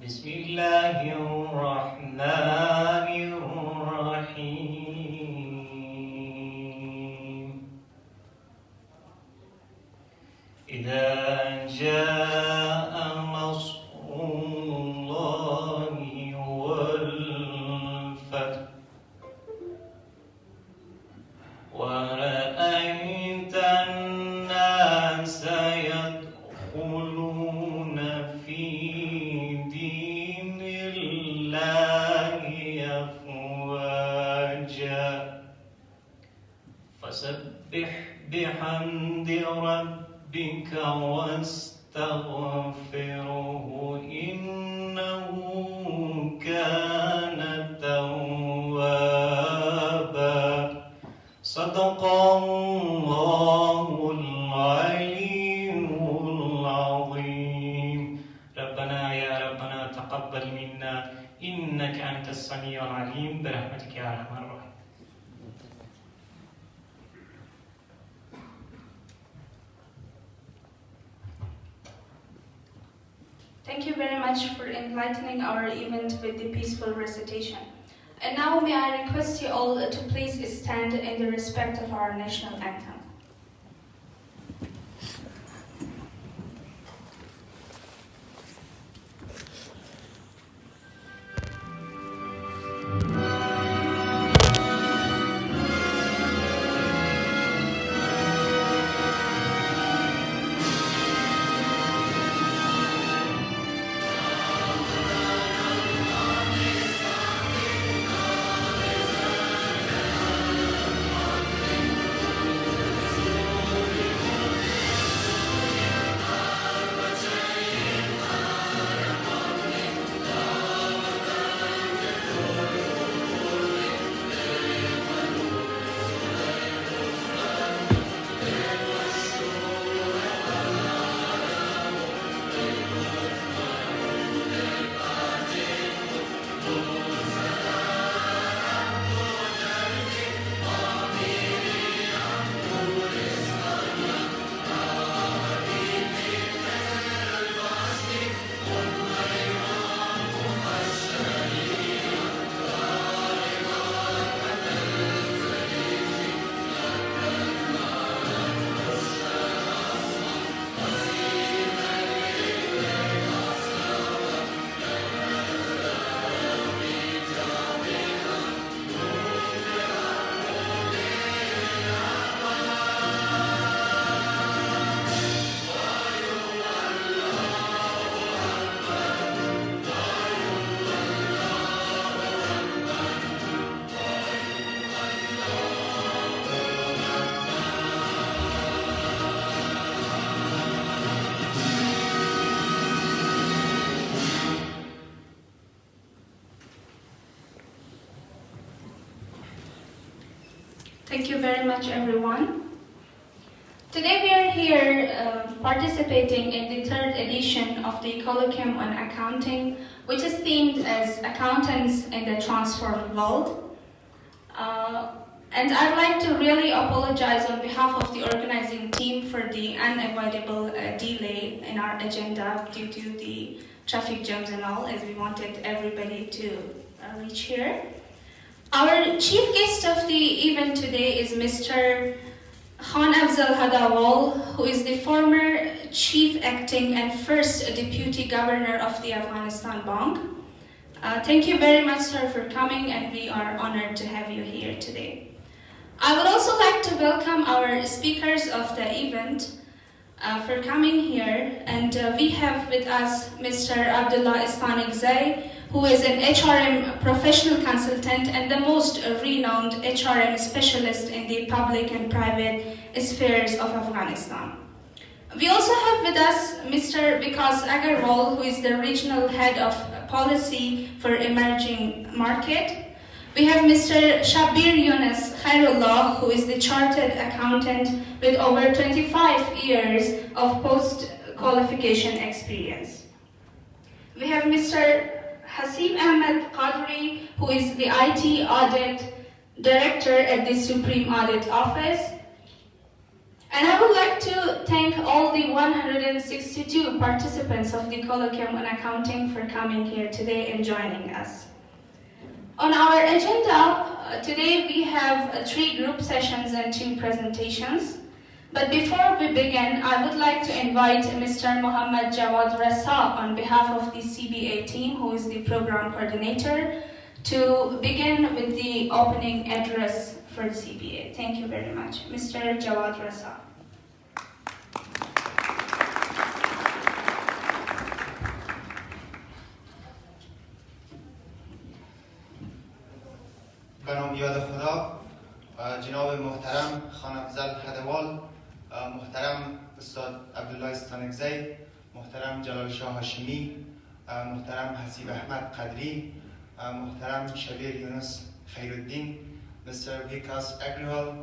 بسم الله الرحمن الرحيم إذا جاء نصر الله والفتح ورأيت الناس يدخلون في دين الله أفواجا فسبح بحمد ربك واستغفره إنه كان توابا صدق الله العلي العظيم ربنا يا ربنا تقبل منا إنك أنت السميع العليم برحمتك يا أرحم الراحمين. Thank you very much for enlightening our event with the peaceful recitation. And now may I request you all to please stand in the respect of our national anthem. Thank you very much, everyone. Today we are here participating in the third edition of the Colloquium on Accounting, which is themed as Accountants in the Transformed World. And I'd like to really apologize on behalf of the organizing team for the unavoidable delay in our agenda due to the traffic jams and all, as we wanted everybody to reach here. Our chief guest of the event today is Mr. Khan Afzal Hadawal, who is the former chief acting and first deputy governor of the Afghanistan Bank. Thank you very much, sir, for coming, and we are honored to have you here today. I would also like to welcome our speakers of the event for coming here, and we have with us Mr. Abdullah Istanikzai, who is an HRM professional consultant and the most renowned HRM specialist in the public and private spheres of Afghanistan. We also have with us Mr. Vikas Agarwal, who is the regional head of policy for emerging market. We have Mr. Shabir Yunus Khairullah, who is the chartered accountant with over 25 years of post-qualification experience. We have Mr. Hasib Ahmed Qadri, who is the IT Audit Director at the Supreme Audit Office. And I would like to thank all the 162 participants of the colloquium on accounting for coming here today and joining us. On our agenda, today we have 3 group sessions and 2 presentations. But before we begin, I would like to invite Mr. Mohammad Jawad Rasa on behalf of the CBA team, who is the program coordinator, to begin with the opening address for the CBA. Thank you very much. Mr. Jawad Rasa. به نام یاد خدا. جناب محترم خانم افضل هدوال، محترم استاد عبدالله استانکزی، محترم جلال شاه هاشمی، محترم حسیب احمد قدری، محترم شبیر یونس خیرالدین، مستر ویکاس اگریوال،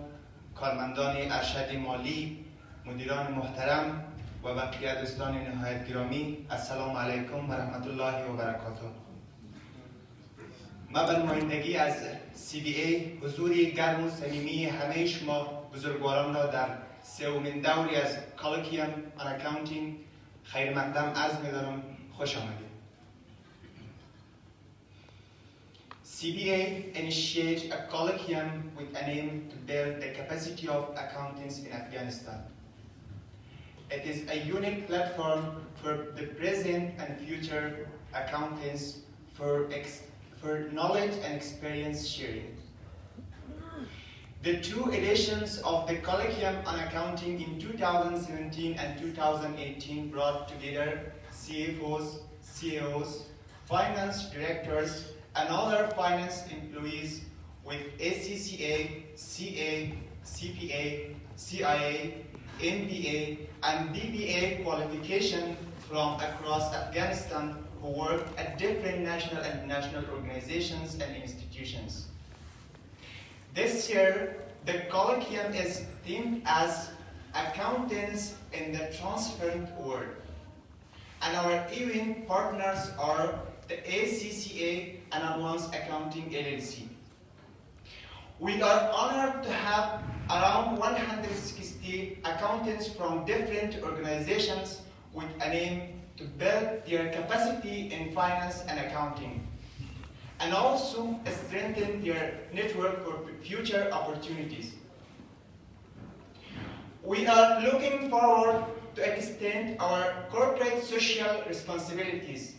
کارمندان ارشد مالی، مدیران محترم و بقیه دوستان نهایت گرامی، السلام علیکم و رحمت الله و برکاته. ما به نمایندگی از CBA حضوری گرم و صمیمی همه شما بزرگواران را در سومین دوری از کالوکیوم آن اکاونتینگ خیر مقدم عرض می‌دارم. خوش آمدید. CBA initiated a colloquium with an aim to build the capacity of accountants in Afghanistan. It is a unique platform for the present and future accountants for knowledge and experience sharing. The 2 editions of the Colloquium on Accounting in 2017 and 2018 brought together CFOs, CEOs, finance directors, and other finance employees with ACCA, CA, CPA, CIA, MBA, and BBA qualification from across Afghanistan who work at different national and international organizations and institutions. This year, the colloquium is themed as Accountants in the Transparent World. And our event partners are the ACCA and Advanced Accounting LLC. We are honored to have around 160 accountants from different organizations with an aim to build their capacity in finance and accounting, and also strengthen their network for future opportunities. We are looking forward to extend our corporate social responsibilities,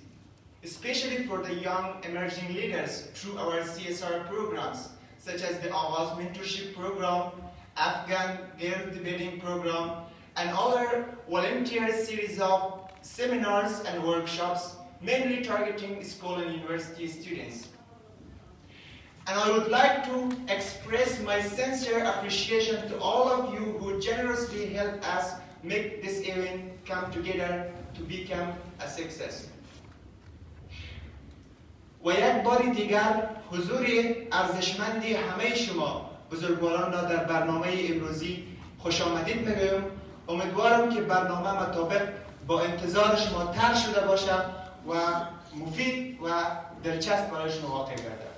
especially for the young emerging leaders through our CSR programs, such as the Awaz Mentorship Program, Afghan Girl Debating Program, and other volunteer series of seminars and workshops, mainly targeting school and university students. And I would like to express my sincere appreciation to all of you who generously helped us make this event come together to become a success. و یک بار دیگر حضور ارزشمند همه شما بزرگواران را در برنامه امروزی خوش آمدید میگویم. امیدوارم که برنامه مطابق با انتظار شما طرح شده باشه و مفید و دلچسب برای شما واقع گردد.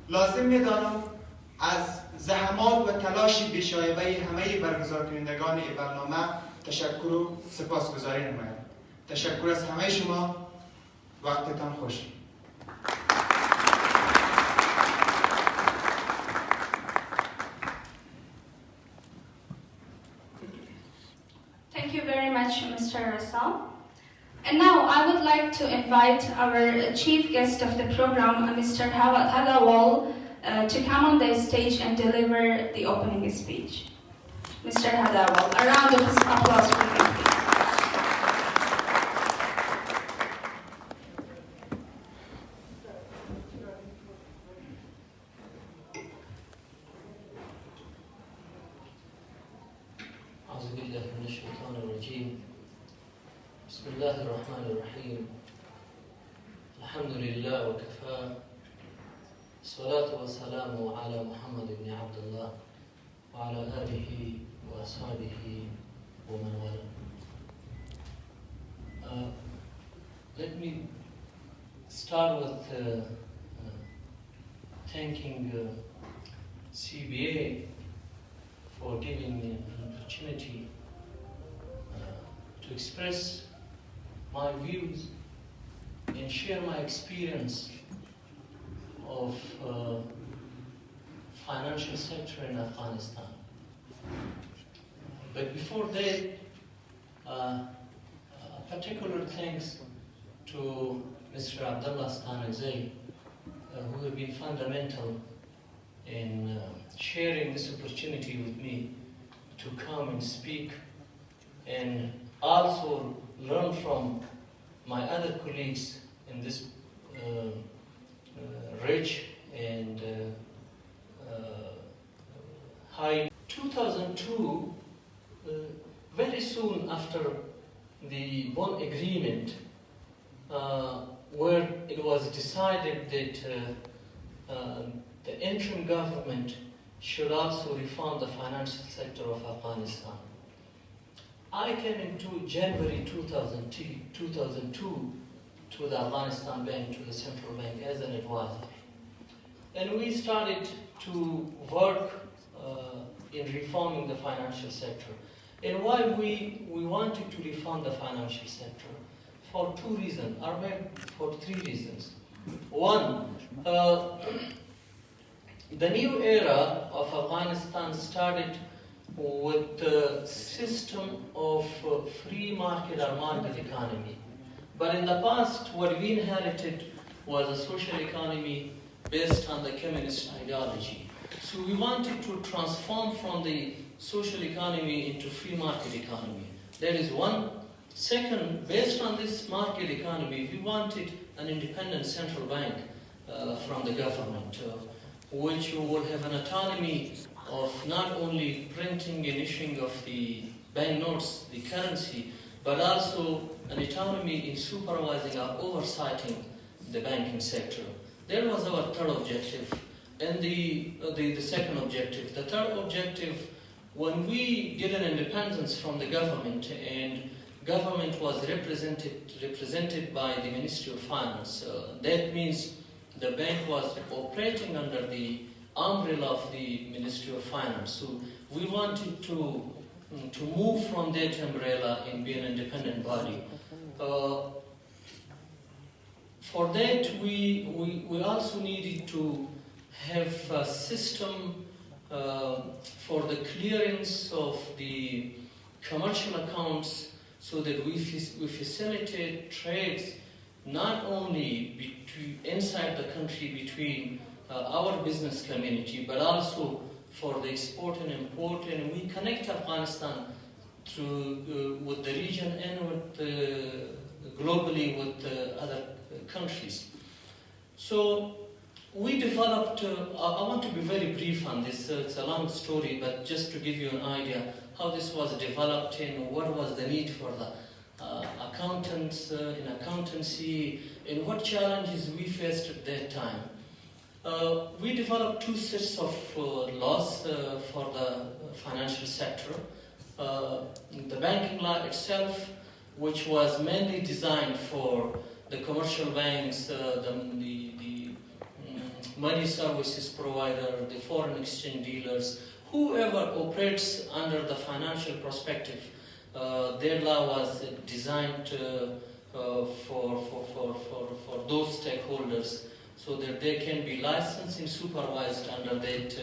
لازم می‌دانم از زحمات و تلاش بی‌شایبه همه برگزار کنندگان این برنامه تشکر و سپاسگزاری نمایم. تشکر از همه شما. وقتتان خوش. Thank you very much, Mr. Rassal. And now I would like to invite our chief guest of the program, Mr. Hadawal, to come on the stage and deliver the opening speech. Mr. Hadawal, a round of applause for him, please. أعوذ بالله من الشيطان الرجيم. بسم الله الرحمن الرحيم. الحمد لله وكفى. الصلاة والسلام على محمد بن عبد الله وعلى آله وأصحابه ومن والاه. Let me start with thanking CBA for giving me an opportunity to express my views and share my experience of financial sector in Afghanistan. But before that, particular thanks to Mr. Abdullah Stanizai, who have been fundamental in sharing this opportunity with me to come and speak and also learn from my other colleagues in this rich and high. 2002, very soon after the Bonn Agreement, where it was decided that the interim government should also reform the financial sector of Afghanistan. I came into January 2002 to the Afghanistan Bank, to the central bank, as an advisor. And we started to work in reforming the financial sector. And why we wanted to reform the financial sector? For two reasons, or maybe for three reasons. One, the new era of Afghanistan started with the system of free market or market economy. But in the past, what we inherited was a social economy based on the communist ideology. So we wanted to transform from the social economy into free market economy. That is one. Second, based on this market economy, we wanted an independent central bank from the government, which will have an autonomy of not only printing and issuing of the banknotes, the currency, but also an autonomy in supervising or oversighting the banking sector. That was our third objective. And the second objective. The third objective, when we get an independence from the government, and government was represented by the Ministry of Finance, that means the bank was operating under the umbrella of the Ministry of Finance. So we wanted to move from that umbrella and be an independent body. For that, we also needed to have a system for the clearance of the commercial accounts, so that we facilitate trades not only inside the country between our business community, but also for the export and import, and we connect Afghanistan with the region and globally with other countries. So we developed, I want to be very brief on this, it's a long story, but just to give you an idea how this was developed and what was the need for the accountants in accountancy and what challenges we faced at that time. We developed two sets of laws for the financial sector. The banking law itself, which was mainly designed for the commercial banks, the money services provider, the foreign exchange dealers, whoever operates under the financial perspective. Their law was designed for those stakeholders, so that they can be licensed and supervised under that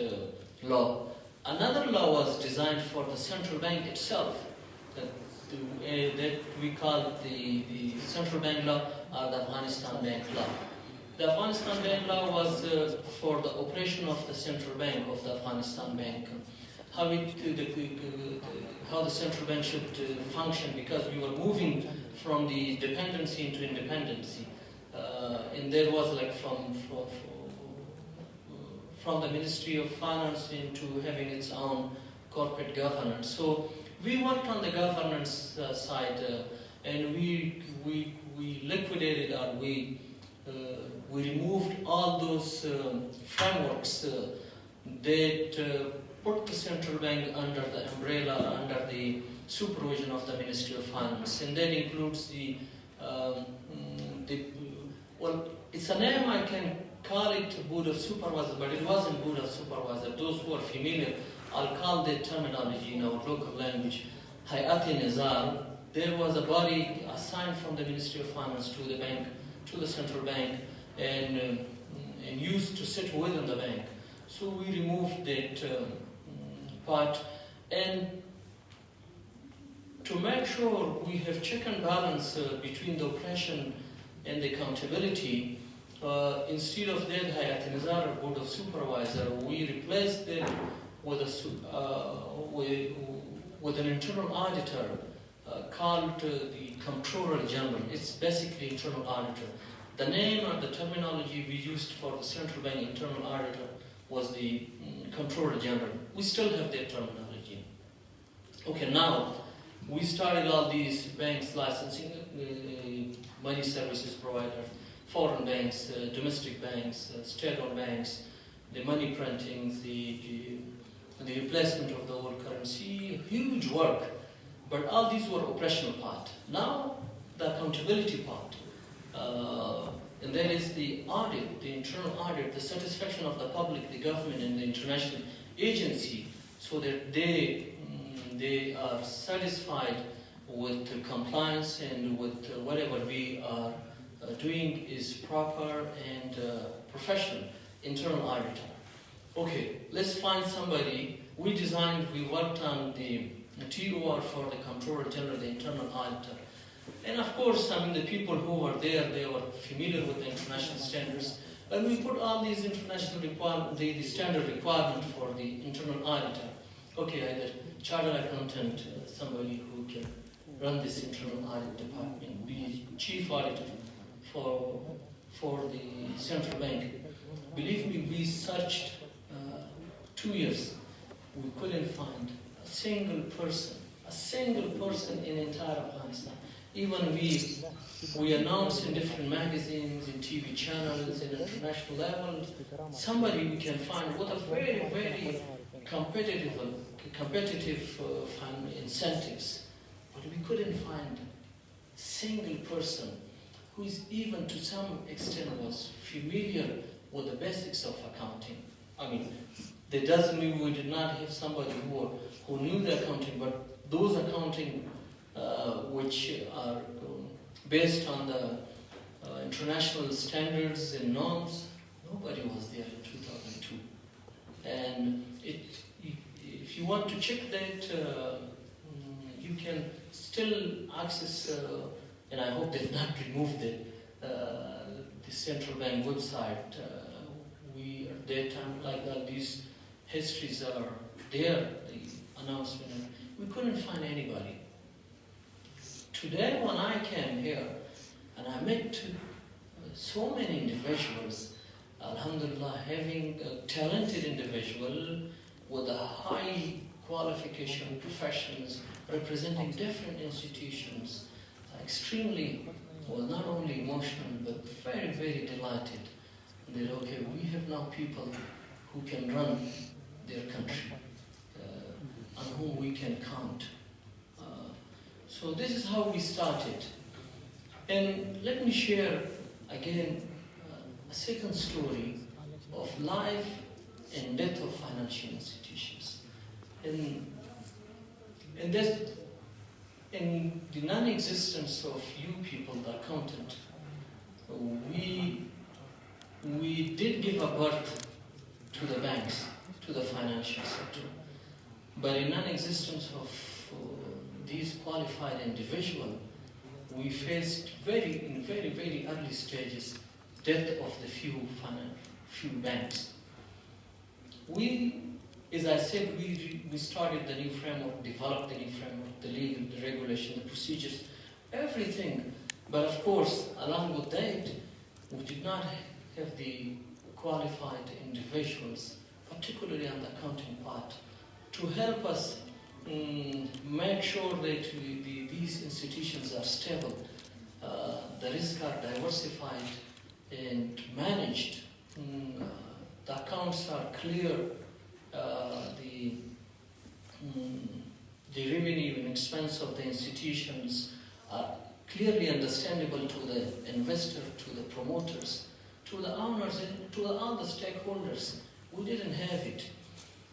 law. Another law was designed for the central bank itself, that we call the central bank law or the Afghanistan Bank Law. The Afghanistan Bank Law was for the operation of the central bank of the Afghanistan Bank, how the central bank should function, because we were moving from the dependency into independency. And there was like from the Ministry of Finance into having its own corporate governance. So we worked on the governance side, and we liquidated, or we removed all those frameworks that put the central bank under the umbrella, under the supervision of the Ministry of Finance, and that includes well, it's a name I can call it Board of Supervisors, but it wasn't Board of Supervisors. Those who are familiar, I'll call the terminology in our local language, Hayat-e Nizar. There was a body assigned from the Ministry of Finance to the bank, to the central bank, and used to sit within the bank. So we removed that part, and to make sure we have check and balance between the oppression and the accountability, instead of that Hayat Nizar Board of Supervisor, we replaced it with an internal auditor called the Comptroller General. It's basically internal auditor. The name or the terminology we used for the central bank internal auditor was the Comptroller General. We still have that terminology. Okay, now we started all these banks licensing, money services providers, foreign banks, domestic banks, state-owned banks, the money printings, the replacement of the old currency, huge work. But all these were operational part. Now the accountability part, and that is the audit, the internal audit, the satisfaction of the public, the government, and the international agency, so that they are satisfied with the compliance and with whatever we are doing is proper and professional. Internal auditor. Okay, let's find somebody. We worked on the TOR for the Comptroller General, the internal auditor. And of course, the people who were there, they were familiar with the international standards. And we put all these international requirements, the standard requirement for the internal auditor. Okay, either chartered accountant, somebody who can run this internal audit department, be chief auditor for the central bank. Believe me, we searched 2 years. We couldn't find a single person in entire Afghanistan. Even we announced in different magazines, in TV channels, in international levels, somebody we can find with a very, very competitive incentives. But we couldn't find a single person who is even to some extent was familiar with the basics of accounting. That doesn't mean we did not have somebody who knew the accounting, but those accounting which are based on the international standards and norms, nobody was there in 2002. And if you want to check that, you can still access, and I hope they've not removed it, the central bank website. We at that time, like that, these histories are there, the announcement. We couldn't find anybody. Today, when I came here, and I met so many individuals, alhamdulillah, having a talented individual with a high qualification professions, representing different institutions, extremely, well, not only emotional, but very, very delighted that, okay, we have now people who can run their country, on whom we can count. So this is how we started. And let me share again a second story of life and death of financial institutions. And that's in the non-existence of you people, the accountant, we did give a birth to the banks, to the financial sector. But in non-existence of these qualified individuals, we faced in very, very early stages, death of the few banks. As I said, we started the new framework, developed the new framework, the legal, the regulation, the procedures, everything. But of course, along with that, we did not have the qualified individuals, particularly on the accounting part, to help us make sure that these institutions are stable, the risks are diversified and managed, the accounts are clear, the revenue and expense of the institutions are clearly understandable to the investor, to the promoters, to the owners, and to all the stakeholders. We didn't have it.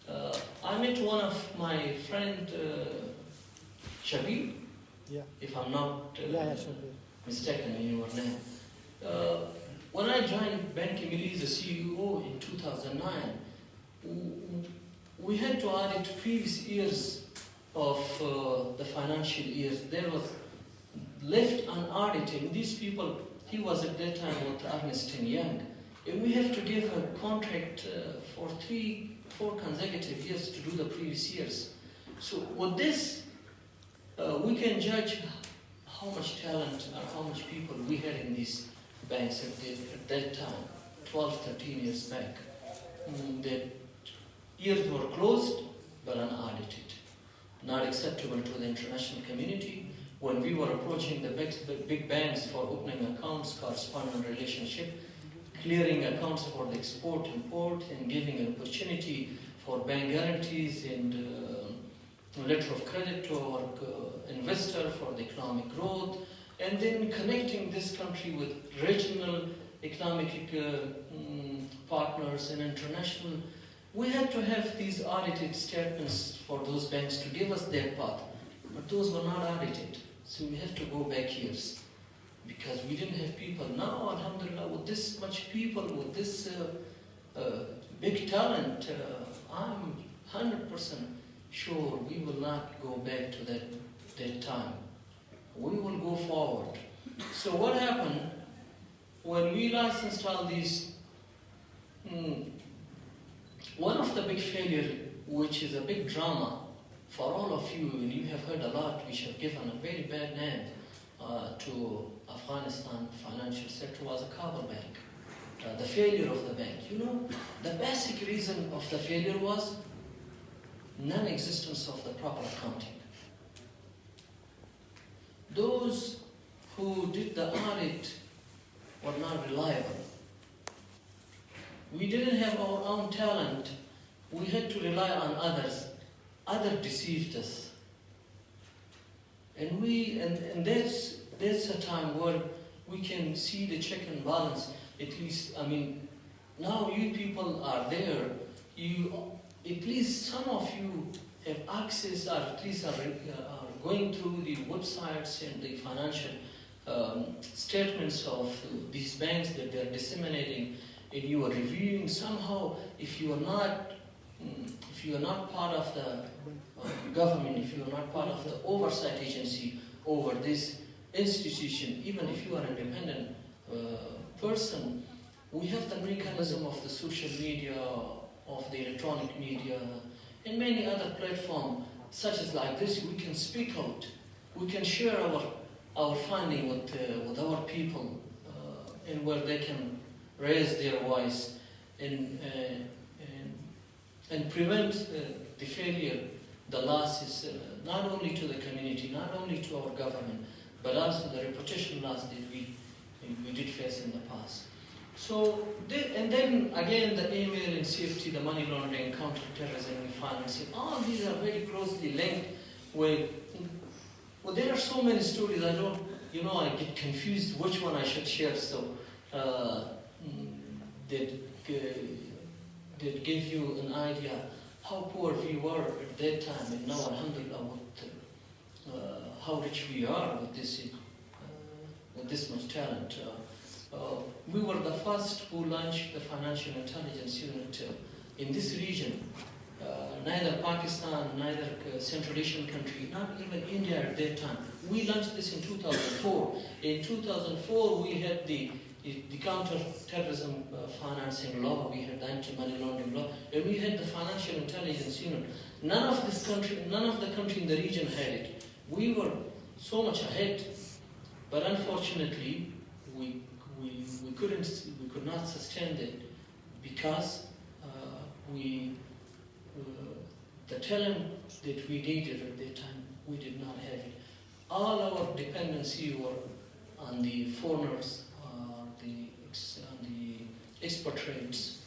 I met one of my friend, Shabir, Yeah. if I'm not Sure. mistaken in your name. When I joined Bank Emiri as a CEO in 2009, we had to audit previous years of the financial years. There was left unaudited. These people, he was at that time with Ernst & Young, and we have to give a contract for 4 consecutive years to do the previous years. So with this, we can judge how much talent or how much people we had in these banks at that time, 12, 13 years back. The years were closed but unaudited, not acceptable to the international community. When we were approaching the big banks for opening accounts, correspondent relationship, clearing accounts for the export, import, and giving an opportunity for bank guarantees and letter of credit to our investor for the economic growth, and then connecting this country with regional economic partners and international. We had to have these audited statements for those banks to give us their path, but those were not audited. So we have to go back years because we didn't have people. Now, alhamdulillah, with this much people, with this big talent, I'm 100% sure we will not go back to that time. We will go forward. So what happened when we licensed all these? One of the big failures, which is a big drama for all of you, and you have heard a lot, which have given a very bad name to Afghanistan financial sector, was a Kabul bank. The failure of the bank. You know, the basic reason of the failure was non-existence of the proper accounting. Those who did the audit were not reliable. We didn't have our own talent. We had to rely on others. Others deceived us. And that's a time where we can see the check and balance. At least, I mean, now you people are there. At least some of you have access, or at least are going through the websites and the financial statements of these banks that they are disseminating, and you are reviewing. Somehow, if you are not part of the government, if you are not part of the oversight agency over this institution, even if you are an independent person, we have the mechanism of the social media, of the electronic media, and many other platforms such as like this. We can speak out, we can share our finding with our people, and where they can raise their voice and prevent the failure, the losses, not only to the community, not only to our government, but also the reputation loss that we did face in the past. So, and then again the email and safety, the money laundering, counter-terrorism and financing, all these are very closely linked with, well, there are so many stories, I get confused which one I should share, so that give you an idea how poor we were at that time, and now, alhamdulillah, how rich we are with this much talent. We were the first who launched the financial intelligence unit in this region. Neither Pakistan, neither Central Asian country, not even India at that time. We launched this in 2004. In 2004, we had the counter-terrorism financing law, we had the anti-money laundering law, and we had the financial intelligence unit. None of the country in the region had it. We were so much ahead, but unfortunately, we could not sustain it because the talent that we needed at that time, we did not have it. All our dependency were on the foreigners, on the export rates.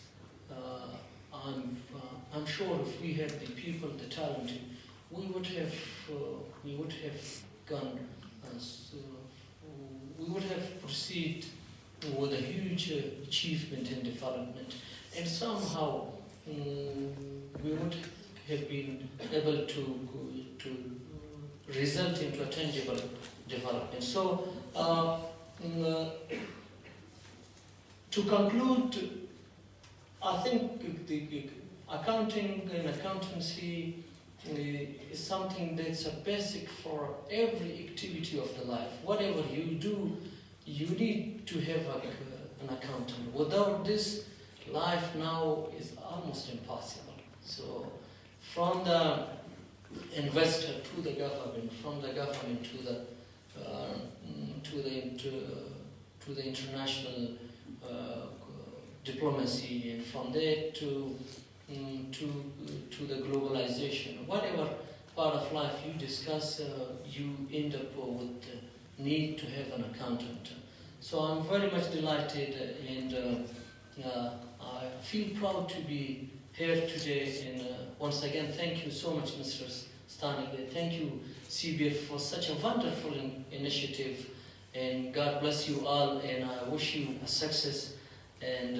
I'm sure if we had the people, the talent, we would have gone. We would have proceeded with a huge achievement in development, and somehow we would have been able to result into a tangible development. So, to conclude, I think the accounting and accountancy is something that's a basic for every activity of the life. Whatever you do, you need to have an accountant. Without this, life now is almost impossible. So, from the investor to the government, from the government to the international diplomacy, and from there to the globalization. Whatever part of life you discuss, you end up with the need to have an accountant. So I'm very much delighted, and I feel proud to be here today. And once again, thank you so much, Mr. Stanik. Thank you, CBF, for such a wonderful initiative. And God bless you all, and I wish you a success and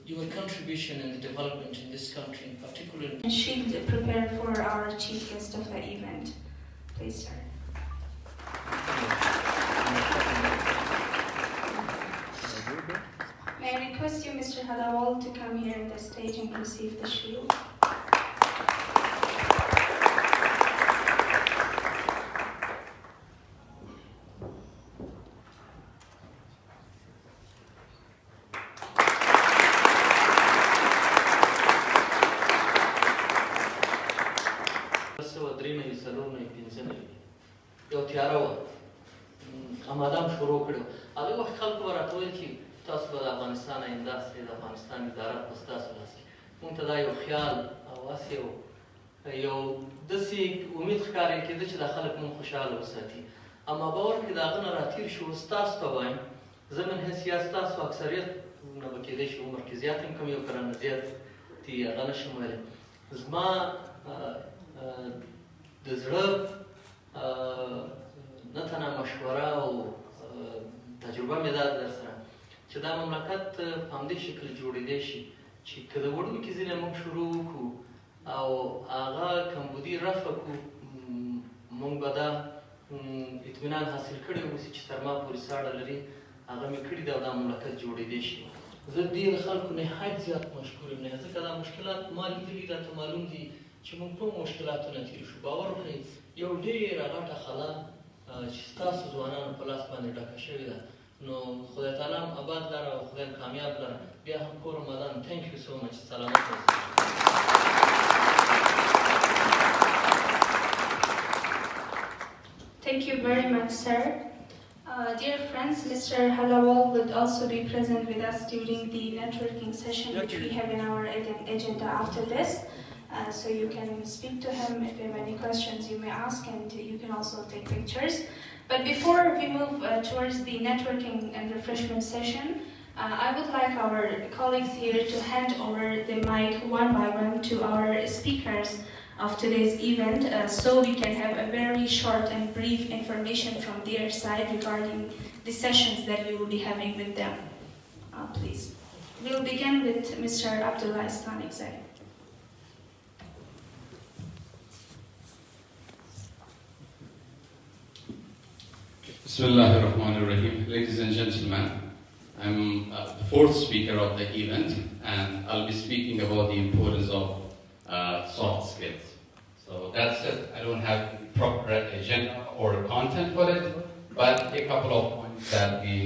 your contribution in the development in this country in particular. Sheet prepared for our chief guest of the event. Please, sir. May I request you, Mr. Hadawal, to come here on the stage and receive the shield. هغه وخت خلکو راته ویل چې تاسو به د افغانستان آینده سئ، د افغانستان اداره به ستاسو لاس کې. موږ ته دا یو خیال او هسې یو داسې امید ښکاره کېده چې دا خلک موږ خوشحاله وساتي. اما باور کړئ د هغه نه راتېر شو. ستاسو ته وایم، زه من حیثیت ستاسو اکثریت نه به کېدی شي عمر کې زیات هم کم یو کلن نه زیات دي، هغه نه شم ویلی. زما د زړه نه تنها مشوره او تجربه مې دا در سره چې دا مملکت په همدې شکل جوړېدی شي چې که د وړوکي ځینې موږ شروع وکړو او هغه کمبودي رفع کړو، موږ به دا اطمینان حاصل کړی اوسي چې تر ما پورې ساړه لري هغه مې کړي ده او دا مملکت جوړېدی شي. زه ډېر خلکو نهایت زیات مشکور یم، ځکه دا مشکلات ما لیدلي، راته معلوم دي چې موږ په مشکلاتو نه تېر شو. باور وکړئ یو ډېره غټه خلا چې ستاسو ځوانانو په لاس باندې ډکه شوې ده، نو خدای تعالی هم آباد لره او خدای هم کامیاب لره. بیا هم کور رمضان. تhank you so much. سلامت اوسئ. Thank you very much, sir. Dear friends, Mr. Halawal would also be present with us during the networking session which we have in our agenda after this. So you can speak to him if you have any questions you may ask, and you can also take pictures. But before we move towards the networking and refreshment session, I would like our colleagues here to hand over the mic one by one to our speakers of today's event, so we can have a very short and brief information from their side regarding the sessions that we will be having with them. Please. We'll begin with Mr. Abdullah Stanikzai. Bismillahirrahmanirrahim. Ladies and gentlemen, I'm the fourth speaker of the event, and I'll be speaking about the importance of soft skills. So that's it. I don't have proper agenda or content for it, but a couple of points that we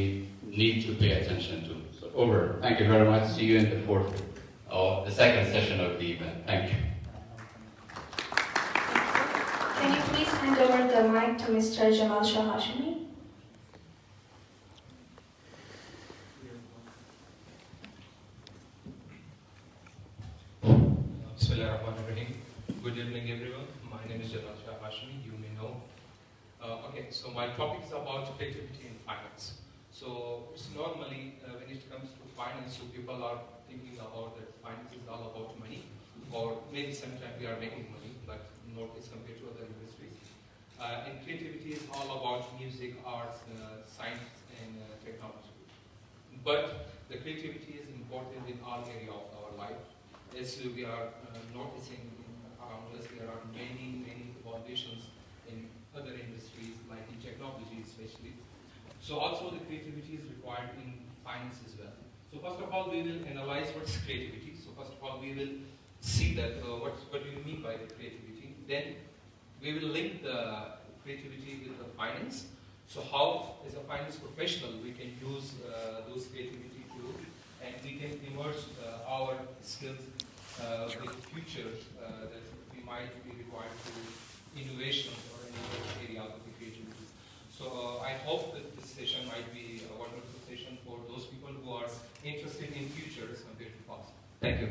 need to pay attention to. So over. Thank you very much. See you in the the second session of the event. Thank you. Can you please hand over the mic to Mr. Jamal Shah Hashmi? Bismillahirrahmanirrahim. Good evening, everyone. My name is Jamal Shah Hashmi. You may know. Okay, so my topic is about creativity in finance. So it's normally when it comes to finance, so people are thinking about that finance is all about money, or maybe sometimes we are making money, but not as compared to other industries. And creativity is all about music, arts, science, and technology. But the creativity is important in all area of our life. As we are noticing around us, there are many evolutions in other industries, like in technology especially. So also the creativity is required in finance as well. So first of all, we will analyze what's creativity. So first of all, we will see that what do you mean by the creativity. Then we will link the creativity with the finance. So how, as a finance professional, we can use those creativity tools, and we can immerse our skills with future that we might be required to innovation or any other area of the creativity. So I hope that this session might be a wonderful session for those people who are interested in future as compared to past. Thank you.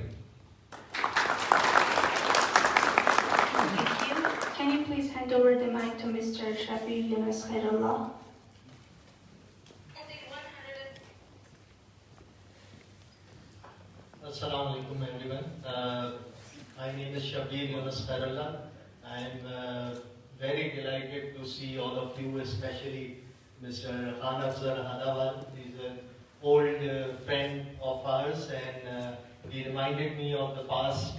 Thank you. Can you please hand over the mic to Mr. Shafi Yunus Khairullah? Assalamu alaikum everyone. My name is Shabir Yunus Khairullah. I am very delighted to see all of you, especially Mr. Khan Afzal Hadawal. He's an old friend of ours, and he reminded me of the past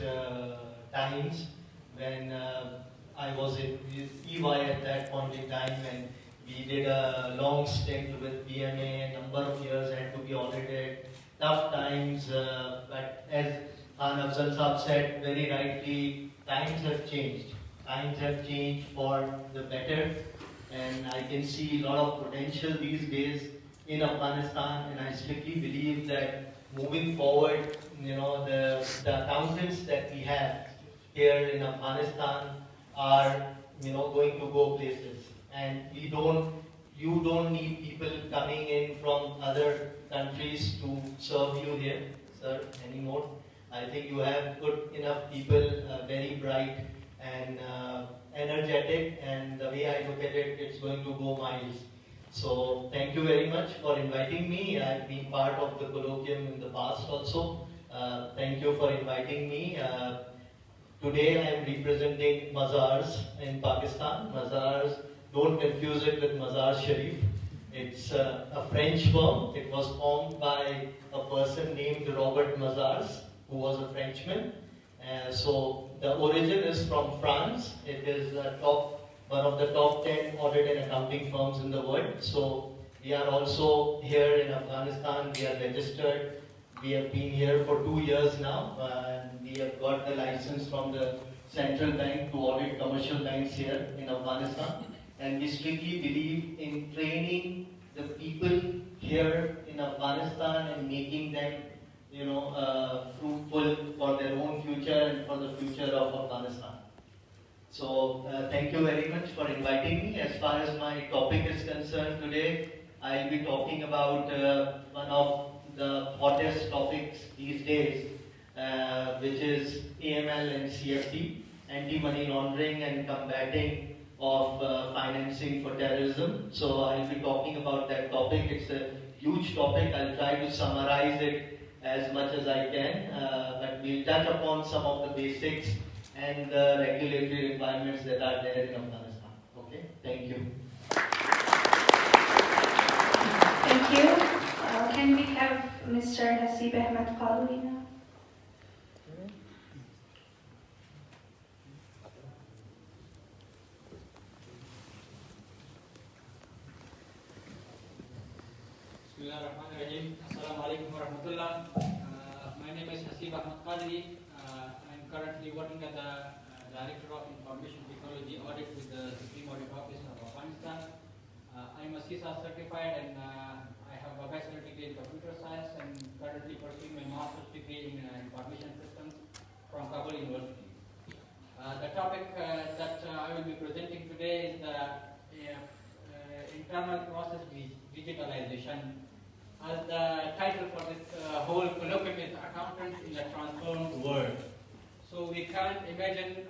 times when I was in EY at that point in time, and we did a long stint with BMA, a number of years had to be audited. Tough times, but as Khan Afzal Saab said very rightly, times have changed. Times have changed for the better, and I can see a lot of potential these days in Afghanistan, and I strictly believe that moving forward, the accountants that we have here in Afghanistan are, going to go places, and you don't need people coming in from other countries to serve you here, sir, anymore. I think you have good enough people, very bright and energetic, and the way I look at it, it's going to go miles. So thank you very much for inviting me. I've been part of the colloquium in the past also. Thank you for inviting me. Today I am representing Mazars in Pakistan. Mazars, don't confuse it with Mazar Sharif. It's a French firm. It was formed by a person named Robert Mazars, who was a Frenchman. So the origin is from France. It is one of the top 10 audit and accounting firms in the world. So we are also here in Afghanistan. We are registered. We have been here for 2 years now, and we have got the license from the central bank to audit commercial banks here in Afghanistan. And we strictly believe in training the people here in Afghanistan and making them, fruitful for their own future and for the future of Afghanistan. So thank you very much for inviting me. As far as my topic is concerned today, I'll be talking about one of the hottest topics these days, which is AML and CFT, anti-money laundering and combating of financing for terrorism. So I'll be talking about that topic. It's a huge topic. I'll try to summarize it as much as I can, but we'll touch upon some of the basics and the regulatory requirements that are there in Afghanistan. Okay, thank you. Thank you. Can we have Mr. Hasib Ahmed Qalwi now? Bismillahirrahmanirrahim. Assalamu alaikum warahmatullah. My name is Hasib Ahmed Qadri. I'm currently working as the Director of Information Technology Audit with the Supreme Audit Office of Afghanistan. I'm a CISA certified, and I have a bachelor degree in computer science and currently pursuing my master's degree in information systems from Kabul University. The topic that I will be presenting today is the internal process digitalization. As the title for this whole colloquium is Accountants in the Transformed World. So we can't imagine